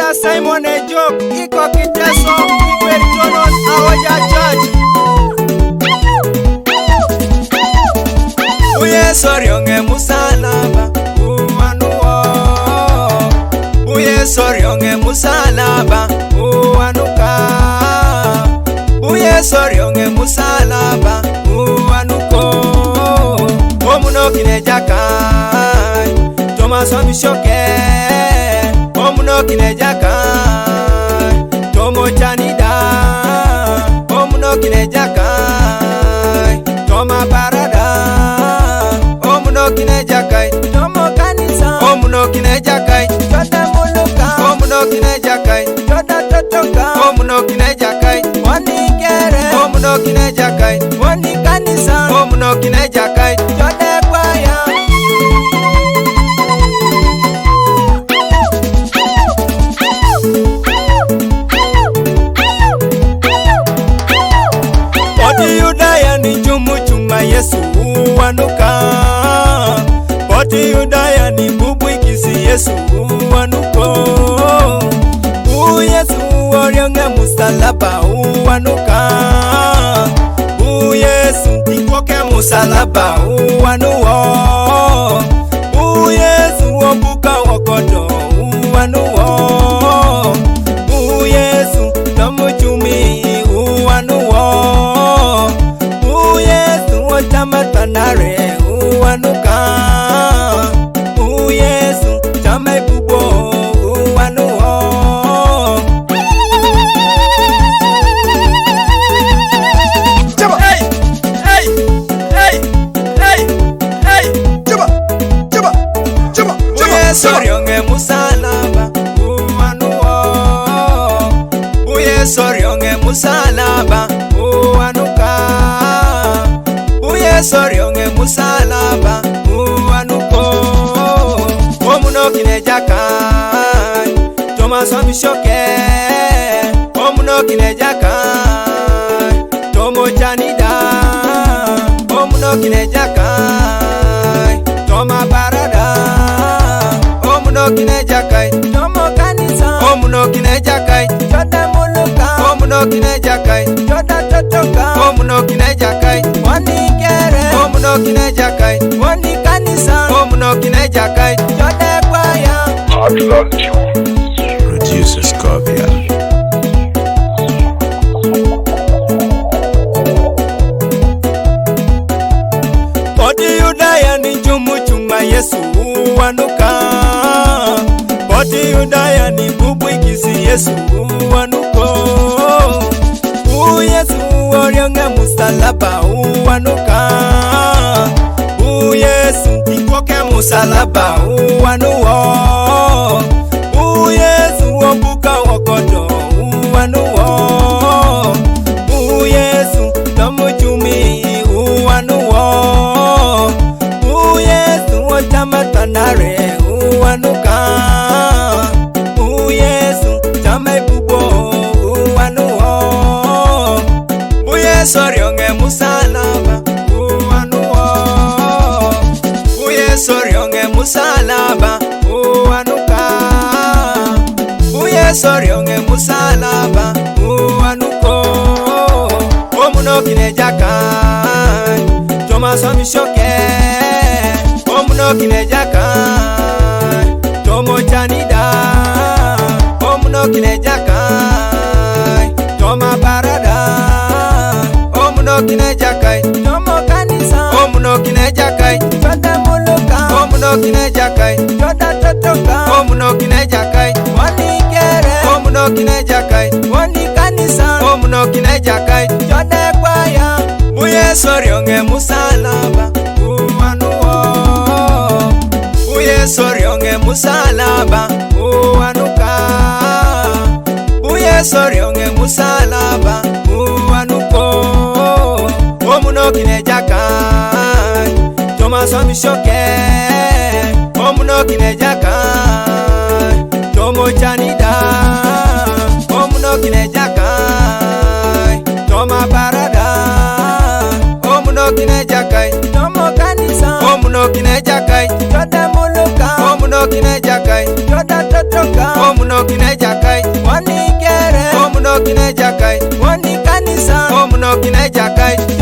Pastor Simon Ejok iko Kiteso Ikwerichonon Aoja Church. Uye sorionge musalaba uanuo. Uye sorionge musalaba uanuka. Uye sorionge musalaba uanuko. Omuno kinejakai Thomas Omishoke. Omuno kinejakai Tomo Chanida. Omuno kinejakai Toma Parada. Omuno kinejakai Tomo Kanisa. Omuno kinejakai Toda Muluka. Omuno kinejakai Toda Totoka. Omuno kinejakai Wani Kere. Omuno kinejakai Wani Kanisa. Omuno kinejakai Toda Kwaya. Poti Yudaya ni chumu chuma Yesu wanuka. Poti Yudaya ni bubu ikisi Yesu wanuko. Yesu orionge musalaba wanuka. Yesu ikoke musalaba wanuo. Yesu obuka wakodo wanuo. Yesu namuchumi wanuo. Yesu otamatanare wanuka. Yesu tamaibubo wanuo. Chaba hey hey hey hey hey chaba chaba chaba chaba sorionge musalaba wanuo. Sorionge musalaba wanuka. Sorionge musalaba wanuko. Omuno kinejakai Thomas Omishoke. Omuno kinejakai Tomo Chanida. Omuno kinejakai Toma Parada. Omuno kinejakai Tomo Kanisa. Omuno kinejakai Toda Muluka. Omuno kinejakai Toda Totoka. Omuno kinejakai Wani Kere. Omuno kinejakai Wani Kanisa. Omuno kinejakai Toda Kwaya. Producer Scorpion. Poti Yudaya ni chumu chuma Yesu wanuka. Poti Yudaya ni bubu ikisi Yesu wanuko. Yesu orionge musalaba wanuka. Yesu ikoke musalaba wanuo. Yesu obuka wakodo wanuo. Yesu namuchumi wanuo. Yesu otamatanare wanuka. Yesu tamaibubo wanuo. Sorionge musalaba wanuo. Sorionge musalaba wanuka. Sorionge musalaba wanuko. Omuno kinejakai Thomas Omishoke. Omuno kinejakai Tomo Chanida. Omuno kinejakai Toma Parada. Omuno kinejakai Tomo Kanisa. Omuno kinejakai Toda Muluka. Omuno kinejakai Toda Totoka. Omuno kinejakai Wani Kere. Omuno kinejakai Wani Kanisa. Omuno kinejakai Toda Kwaya. Sorionge musalaba wanuo. Sorionge musalaba wanuka. Sorionge musalaba wanuko. Omuno kinejakai Thomas Omishoke. Omuno kinejakai Tomo Chanida. Omuno kinejakai Toma Parada. Omuno kinejakai Tomo Kanisa. Omuno kinejakai Toda Muluka. Omuno kinejakai Toda Totoka. Omuno kinejakai Jakaj